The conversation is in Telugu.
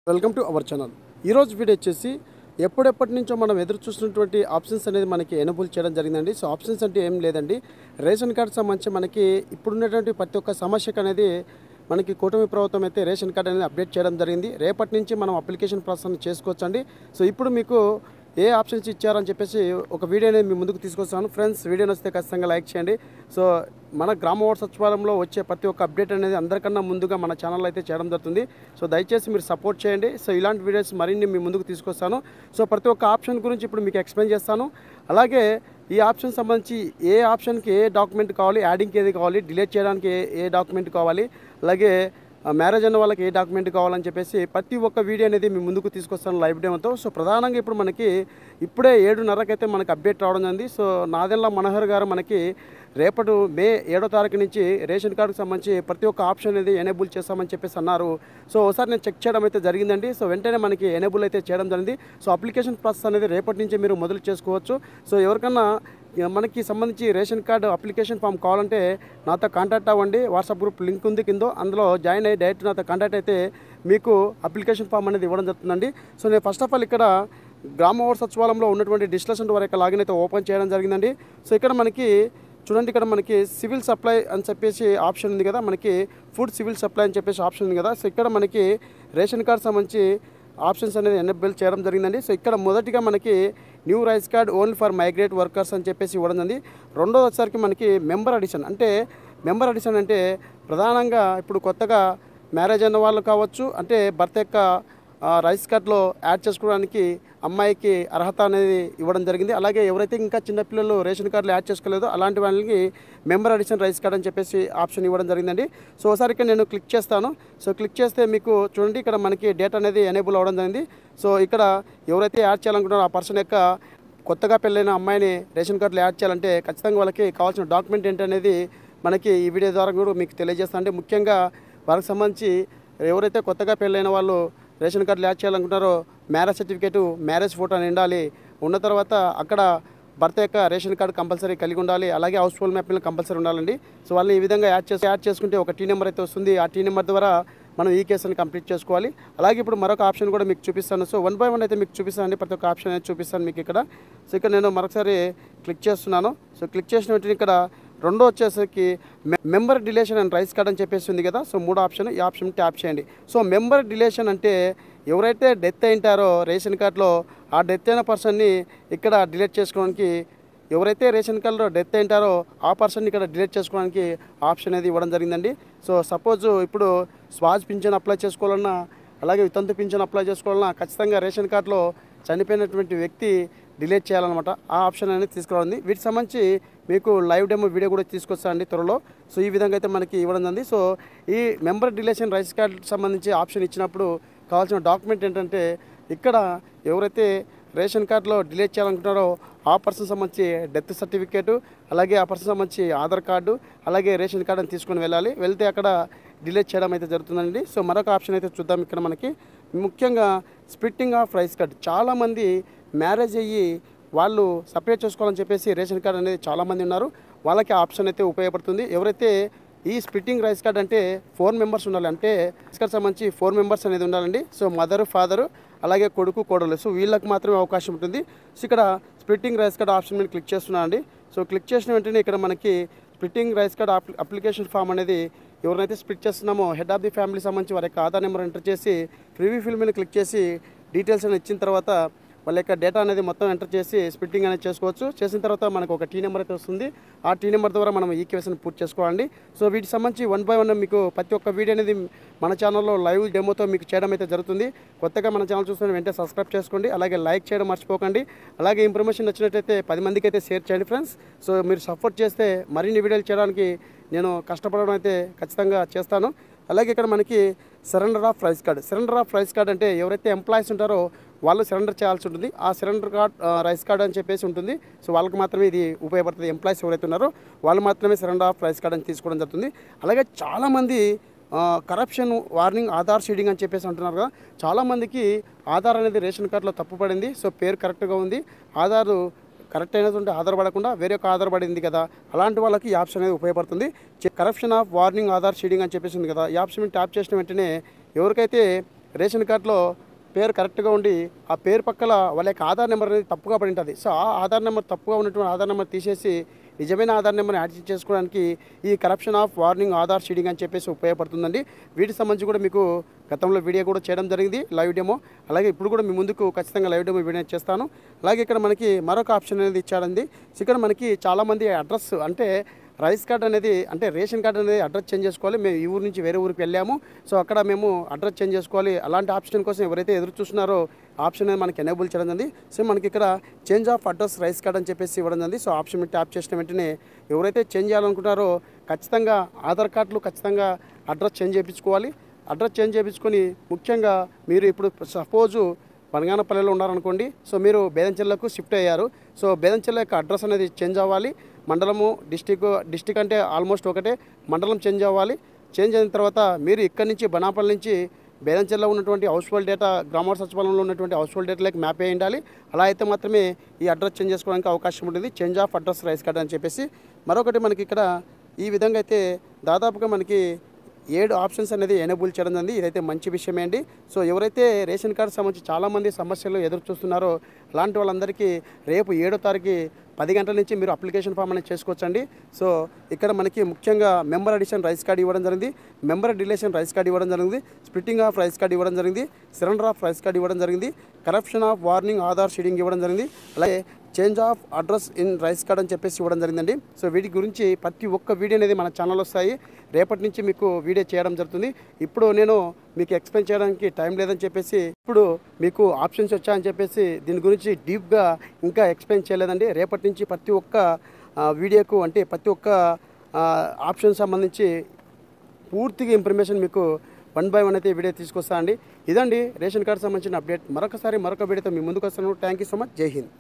Welcome to our channel. ఈరోజు వీడియో వచ్చేసి ఎప్పటి నుంచో మనం ఎదురు చూస్తున్నటువంటి ఆప్షన్స్ అనేది మనకి ఎనేబుల్ చేయడం జరిగిందండి. సో ఆప్షన్స్ అంటే ఏం లేదండి, రేషన్ కార్డ్ సంబంధించి మనకి ఇప్పుడున్నటువంటి ప్రతి ఒక్క సమస్యకు అనేది మనకి కూటమి ప్రభుత్వం అయితే రేషన్ కార్డ్ అనేది అప్డేట్ చేయడం జరిగింది. రేపటి నుంచి మనం అప్లికేషన్ ప్రాసెస్ చేసుకోవచ్చండి. సో ఇప్పుడు మీకు ఏ ఆప్షన్స్ ఇచ్చారని చెప్పేసి ఒక వీడియో అనేది మీ ముందుకు తీసుకొస్తాను. ఫ్రెండ్స్, వీడియో నచ్చితే ఖచ్చితంగా లైక్ చేయండి. సో మన గ్రామ వార్డు సచివాలయంలో వచ్చే ప్రతి ఒక్క అప్డేట్ అనేది అందరికన్నా ముందుగా మన ఛానల్ అయితే చేయడం జరుగుతుంది. సో దయచేసి మీరు సపోర్ట్ చేయండి. సో ఇలాంటి వీడియోస్ మరిన్ని మీ ముందుకు తీసుకొస్తాను. సో ప్రతి ఒక్క ఆప్షన్ గురించి ఇప్పుడు మీకు ఎక్స్ప్లెయిన్ చేస్తాను. అలాగే ఈ ఆప్షన్ సంబంధించి ఏ ఆప్షన్కి ఏ డాక్యుమెంట్ కావాలి, యాడింగ్కి ఏది కావాలి, డిలీట్ చేయడానికి ఏ డాక్యుమెంట్ కావాలి, అలాగే మ్యారేజ్ అయిన వాళ్ళకి ఏ డాక్యుమెంట్ కావాలని చెప్పేసి ప్రతి ఒక్క వీడియో అనేది మీ ముందుకు తీసుకొస్తాను లైవ్ డెమోతో. సో ప్రధానంగా ఇప్పుడు మనకి ఇప్పుడే 7:30కైతే మనకి అప్డేట్ రావడం జరిగింది. సో నాదెండ్ల మనోహర్ గారు మనకి రేపటి మే 7వ తారీఖు నుంచి రేషన్ కార్డుకి సంబంధించి ప్రతి ఒక్క ఆప్షన్ అనేది ఎనేబుల్ చేస్తామని చెప్పేసి అన్నారు. సో ఒకసారి నేను చెక్ చేయడం అయితే జరిగిందండి. సో వెంటనే మనకి ఎనేబుల్ అయితే చేయడం జరిగింది. సో అప్లికేషన్ ప్రాసెస్ అనేది రేపటి నుంచి మీరు మొదలు చేసుకోవచ్చు. సో ఎవరికన్నా మనకి సంబంధించి రేషన్ కార్డు అప్లికేషన్ ఫామ్ కావాలంటే నాతో కాంటాక్ట్ అవ్వండి. వాట్సాప్ గ్రూప్ లింక్ ఉంది కింద, అందులో జాయిన్ అయ్యి డైరెక్ట్ నాతో కాంటాక్ట్ అయితే మీకు అప్లికేషన్ ఫామ్ అనేది ఇవ్వడం జరుగుతుందండి. సో నేను ఫస్ట్ ఆఫ్ ఆల్ ఇక్కడ గ్రామ వార్డు సచివాలయంలో ఉన్నటువంటి డిజిటల్ సెంటర్ వరకు లాగిన్ అయితే ఓపెన్ చేయడం జరిగిందండి. సో ఇక్కడ మనకి చూడండి, ఇక్కడ మనకి సివిల్ సప్లై అని చెప్పేసి ఆప్షన్ ఉంది కదా, మనకి ఫుడ్ సివిల్ సప్లై అని చెప్పేసి ఆప్షన్ ఉంది కదా. సో ఇక్కడ మనకి రేషన్ కార్డ్ సంబంధించి ఆప్షన్స్ అనేది ఎనేబుల్ చేయడం జరిగిందండి. సో ఇక్కడ మొదటిగా మనకి new rice card only for migrate workers అని చెప్పేసి ఇవ్వడం జరిగింది. రెండోది వచ్చేసరికి మనకి మెంబర్ అడిషన్. అంటే మెంబర్ అడిషన్ అంటే ప్రధానంగా ఇప్పుడు కొత్తగా మ్యారేజ్ అయిన వాళ్ళు కావచ్చు, అంటే భర్త యొక్క రైస్ కార్డ్లో యాడ్ చేసుకోవడానికి అమ్మాయికి అర్హత అనేది ఇవ్వడం జరిగింది. అలాగే ఎవరైతే ఇంకా చిన్నపిల్లలు రేషన్ కార్డులో యాడ్ చేసుకోలేదో అలాంటి వాళ్ళకి మెంబర్ అడిషన్ రైస్ కార్డ్ అని చెప్పేసి ఆప్షన్ ఇవ్వడం జరిగిందండి. సో ఒకసారి ఇక్కడ నేను క్లిక్ చేస్తాను. సో క్లిక్ చేస్తే మీకు చూడండి, ఇక్కడ మనకి డేటా అనేది ఎనేబుల్ అవ్వడం జరిగింది. సో ఇక్కడ ఎవరైతే యాడ్ చేయాలనుకుంటారో ఆ పర్సన్ యొక్క కొత్తగా పెళ్ళైన అమ్మాయిని రేషన్ కార్డులో యాడ్ చేయాలంటే ఖచ్చితంగా వాళ్ళకి కావాల్సిన డాక్యుమెంట్ ఏంటనేది మనకి ఈ వీడియో ద్వారా కూడా మీకు తెలియజేస్తాను. అంటే ముఖ్యంగా వారికి సంబంధించి ఎవరైతే కొత్తగా పెళ్ళైన వాళ్ళు రేషన్ కార్డులు యాడ్ చేయాలనుకుంటారో మ్యారేజ్ సర్టిఫికేటు, మ్యారేజ్ ఫోటో అని ఉండాలి. ఉన్న తర్వాత అక్కడ భర్త యొక్క రేషన్ కార్డు కంపల్సరీ కలిగి ఉండాలి. అలాగే హౌస్ హోల్డ్ మ్యాపింగ్ కంపల్సరీ ఉండాలండి. సో వాళ్ళని ఈ విధంగా యాడ్ చేసుకుంటే ఒక టీ నెంబర్ అయితే వస్తుంది. ఆ టీ నెంబర్ ద్వారా మనం ఈ కేసుని కంప్లీట్ చేసుకోవాలి. అలాగే ఇప్పుడు మరొక ఆప్షన్ కూడా మీకు చూపిస్తాను. సో 1 by 1 అయితే మీకు చూపిస్తానండి. ప్రతి ఒక్క ఆప్షన్ అయితే చూపిస్తాను మీకు ఇక్కడ. సో ఇక్కడ నేను మరొకసారి క్లిక్ చేస్తున్నాను. సో క్లిక్ చేసిన వెంటనే ఇక్కడ రెండో వచ్చేసరికి member dilation and rice card అని చెప్పేసి ఉంది కదా. సో 3వ ఆప్షన్, ఈ ఆప్షన్ ట్యాప్ చేయండి. సో మెంబర్ డిలేషన్ అంటే ఎవరైతే డెత్ అయింటారో రేషన్ కార్డులో ఆ డెత్ అయిన పర్సన్ని ఇక్కడ డిలీట్ చేసుకోవడానికి, ఎవరైతే రేషన్ కార్డులో డెత్ అయింటారో ఆ పర్సన్ని ఇక్కడ డిలీట్ చేసుకోవడానికి ఆప్షన్ అనేది ఇవ్వడం జరిగిందండి. సో సపోజ్ ఇప్పుడు స్వాజ్ పింఛన్ అప్లై చేసుకోవాలన్నా, అలాగే వితంతు పింఛన్ అప్లై చేసుకోవాలన్నా ఖచ్చితంగా రేషన్ కార్డులో చనిపోయినటువంటి వ్యక్తి డిలీట్ చేయాలన్నమాట. ఆ ఆప్షన్ అనేది తీసుకురావాలి. వీటికి సంబంధించి మీకు లైవ్ డెమో వీడియో కూడా తీసుకొస్తానండి త్వరలో. సో ఈ విధంగా అయితే మనకి ఇవ్వడం జరిగింది. సో ఈ మెంబర్ డిలేషన్ రైస్ కార్డ్ సంబంధించి ఆప్షన్ ఇచ్చినప్పుడు కావాల్సిన డాక్యుమెంట్ ఏంటంటే, ఇక్కడ ఎవరైతే రేషన్ కార్డులో డిలీట్ చేయాలనుకుంటారో ఆ పర్సన్ సంబంధించి డెత్ సర్టిఫికేటు, అలాగే ఆ పర్సన్ సంబంధించి ఆధార్ కార్డు, అలాగే రేషన్ కార్డుని తీసుకొని వెళ్ళాలి. వెళ్తే అక్కడ డిలీట్ చేయడం అయితే జరుగుతుందండి. సో మరొక ఆప్షన్ అయితే చూద్దాం. ఇక్కడ మనకి ముఖ్యంగా స్ప్లిట్టింగ్ ఆఫ్ రైస్ కార్డ్. చాలామంది మ్యారేజ్ అయ్యి వాళ్ళు సపరేట్ చేసుకోవాలని చెప్పేసి రేషన్ కార్డ్ అనేది చాలామంది ఉన్నారు. వాళ్ళకి ఆప్షన్ అయితే ఉపయోగపడుతుంది. ఎవరైతే ఈ స్ప్లిట్టింగ్ రైస్ కార్డ్ అంటే 4 మెంబర్స్ ఉండాలి. అంటే రైస్ కార్డ్ సంబంధించి 4 మెంబర్స్ అనేది ఉండాలండి. సో మదర్, ఫాదరు, అలాగే కొడుకు, కోడలు. సో వీళ్ళకి మాత్రమే అవకాశం ఉంటుంది. సో ఇక్కడ స్ప్లిట్టింగ్ రైస్ కార్డ్ ఆప్షన్ మీద క్లిక్ చేస్తున్నాను అండి. సో క్లిక్ చేసిన వెంటనే ఇక్కడ మనకి splitting rice card application form అనేది ఎవరైతే స్ప్లిట్ చేస్తున్నామో హెడ్ ఆఫ్ ది ఫ్యామిలీ సంబంధించి వారి యొక్క ఆధార్ నెంబర్ ఎంటర్ చేసి ప్రివ్యూ ఫిల్ మీద క్లిక్ చేసి డీటెయిల్స్ అనేది ఇచ్చిన తర్వాత వాళ్ళ యొక్క డేటా అనేది మొత్తం ఎంటర్ చేసి స్ప్లిట్టింగ్ అనేది చేసుకోవచ్చు. చేసిన తర్వాత మనకు ఒక టీ నెంబర్ అయితే వస్తుంది. ఆ టీ నెంబర్ ద్వారా మనం ఈ కేసుని పూర్తి చేసుకోవాలండి. సో వీటికి సంబంధించి 1 by 1 మీకు ప్రతి ఒక్క వీడియో అనేది మన ఛానల్లో లైవ్ డెమోతో మీకు చేయడం అయితే జరుగుతుంది. కొత్తగా మన ఛానల్ చూస్తున్న వెంటనే సబ్స్క్రైబ్ చేసుకోండి. అలాగే లైక్ చేయడం మర్చిపోకండి. అలాగే ఇన్ఫర్మేషన్ నచ్చినట్టయితే 10 మందికి అయితే షేర్ చేయండి ఫ్రెండ్స్. సో మీరు సపోర్ట్ చేస్తే మరిన్ని వీడియోలు చేయడానికి నేను కష్టపడడం అయితే ఖచ్చితంగా చేస్తాను. అలాగే ఇక్కడ మనకి surrender of rice card. Surrender of rice card అంటే ఎవరైతే ఎంప్లాయీస్ ఉంటారో వాళ్ళు సరెండర్ చేయాల్సి ఉంటుంది. ఆ సరెండర్ కార్డ్ రైస్ కార్డ్ అని చెప్పేసి ఉంటుంది. సో వాళ్ళకి మాత్రమే ఇది ఉపయోగపడుతుంది. ఎంప్లాయీస్ ఎవరైతే ఉన్నారో వాళ్ళు మాత్రమే సరెండర్ ఆఫ్ రైస్ కార్డ్ అని తీసుకోవడం జరుగుతుంది. అలాగే చాలామంది కరప్షన్ వార్నింగ్ ఆధార్ షీడింగ్ అని చెప్పేసి అంటున్నారు కదా. చాలామందికి ఆధార్ అనేది రేషన్ కార్డులో తప్పు పడింది. సో పేరు కరెక్ట్గా ఉంది, ఆధారు కరెక్ట్ అయినది ఉంటే ఆధారపడకుండా వేరే ఒక ఆధారపడింది కదా, అలాంటి వాళ్ళకి ఈ ఆప్షన్ అనేది ఉపయోగపడుతుంది. కరప్షన్ ఆఫ్ వార్నింగ్ ఆధార్ షీడింగ్ అని చెప్పేసి ఉంది కదా, ఈ ఆప్షన్ ట్యాప్ చేసిన వెంటనే ఎవరికైతే రేషన్ కార్డులో పేరు కరెక్ట్గా ఉండి ఆ పేరు పక్కల వాళ్ళ యొక్క ఆధార్ నెంబర్ అనేది తప్పుగా పడి ఉంటుంది. సో ఆ ఆధార్ నెంబర్ తప్పుగా ఉన్నటువంటి ఆధార్ నెంబర్ తీసేసి నిజమైన ఆధార్ నెంబర్ని యాడ్ చేసుకోవడానికి ఈ కరప్షన్ ఆఫ్ వార్నింగ్ ఆధార్ షీడింగ్ అని చెప్పేసి ఉపయోగపడుతుందండి. వీటికి సంబంధించి కూడా మీకు గతంలో వీడియో కూడా చేయడం జరిగింది, లైవ్ డెమో. అలాగే ఇప్పుడు కూడా మీ ముందుకు ఖచ్చితంగా లైవ్ డెమో వీడియో చేస్తాను. అలాగే ఇక్కడ మనకి మరొక ఆప్షన్ అనేది ఇచ్చాడండి. ఇక్కడ మనకి చాలామంది అడ్రస్ అంటే రైస్ కార్డ్ అనేది అంటే రేషన్ కార్డ్ అనేది అడ్రస్ చేంజ్ చేసుకోవాలి. మేము ఈ ఊరు నుంచి వేరే ఊరికి వెళ్ళాము, సో అక్కడ మేము అడ్రస్ చేంజ్ చేసుకోవాలి. అలాంటి ఆప్షన్ కోసం ఎవరైతే ఎదురు చూస్తున్నారో ఆప్షన్ అనేది మనకి ఎనేబుల్ చేయడం జరిగింది. సో మనకి ఇక్కడ change of address rice card అని చెప్పేసి ఇవ్వడం జరిగింది. సో ఆప్షన్ మీద ట్యాప్ చేసిన వెంటనే ఎవరైతే చేంజ్ చేయాలనుకుంటారో ఖచ్చితంగా ఆధార్ కార్డులు ఖచ్చితంగా అడ్రస్ చేంజ్ చేయించుకోవాలి. అడ్రస్ చేంజ్ చేయించుకొని ముఖ్యంగా మీరు ఇప్పుడు సపోజు బనగానపల్లిలో ఉన్నారనుకోండి, సో మీరు బేదంచెర్లకు షిఫ్ట్ అయ్యారు. సో బేదంచెర్ల యొక్క అడ్రస్ అనేది చేంజ్ అవ్వాలి. మండలము డిస్టిక్ అంటే ఆల్మోస్ట్ ఒకటే, మండలం చేంజ్ అవ్వాలి. చేంజ్ అయిన తర్వాత మీరు ఇక్కడి నుంచి బనాపల్లి నుంచి బేదంచెర్లో ఉన్నటువంటి హౌస్ హోల్డ్ డేటా గ్రామ సచివాలయంలో ఉన్నటువంటి హౌస్ హోల్డ్ డేటాలకు మ్యాప్ అయ్యి ఉండాలి. అలా అయితే మాత్రమే ఈ అడ్రస్ చేంజ్ చేసుకోవడానికి అవకాశం ఉంటుంది, change of address rice card అని చెప్పేసి. మరొకటి మనకి ఇక్కడ ఈ విధంగా అయితే దాదాపుగా మనకి 7 ఆప్షన్స్ అనేది ఎనేబుల్ చేయడం జరిగింది. ఇదైతే మంచి విషయమే అండి. సో ఎవరైతే రేషన్ కార్డు సంబంధించి చాలామంది సమస్యలు ఎదురు చూస్తున్నారో అలాంటి వాళ్ళందరికీ రేపు 7వ తారీఖు 10 గంటల నుంచి మీరు అప్లికేషన్ ఫామ్ అనేది చేసుకోవచ్చండి. సో ఇక్కడ మనకి ముఖ్యంగా మెంబర్ అడిషన్ రైస్ కార్డ్ ఇవ్వడం జరిగింది, మెంబర్ డిలేషన్ రైస్ కార్డ్ ఇవ్వడం జరిగింది, స్ప్లిట్టింగ్ ఆఫ్ రైస్ కార్డ్ ఇవ్వడం జరిగింది, సరెండర్ ఆఫ్ రైస్ కార్డ్ ఇవ్వడం జరిగింది, కరప్షన్ ఆఫ్ వార్నింగ్ ఆధార్ షీడింగ్ ఇవ్వడం జరిగింది, అలాగే change of address in rice card అని చెప్పేసి ఇవ్వడం జరిగిందండి. సో వీటి గురించి ప్రతి ఒక్క వీడియో అనేది మన ఛానల్లో వస్తాయి. రేపటి నుంచి మీకు వీడియో చేయడం జరుగుతుంది. ఇప్పుడు నేను మీకు ఎక్స్ప్లెయిన్ చేయడానికి టైం లేదని చెప్పేసి ఇప్పుడు మీకు ఆప్షన్స్ వచ్చాయని చెప్పేసి దీని గురించి డీప్గా ఇంకా ఎక్స్ప్లెయిన్ చేయలేదండి. రేపటి నుంచి ప్రతి ఒక్క వీడియోకు అంటే ప్రతి ఒక్క ఆప్షన్ సంబంధించి పూర్తిగా ఇన్ఫర్మేషన్ మీకు 1 by 1 అయితే వీడియో తీసుకొస్తా అండి. ఇదండి రేషన్ కార్డు సంబంధించిన అప్డేట్. మరొక వీడియోతో మీ ముందుకు వస్తాను. Thank you so much. జై హింద్.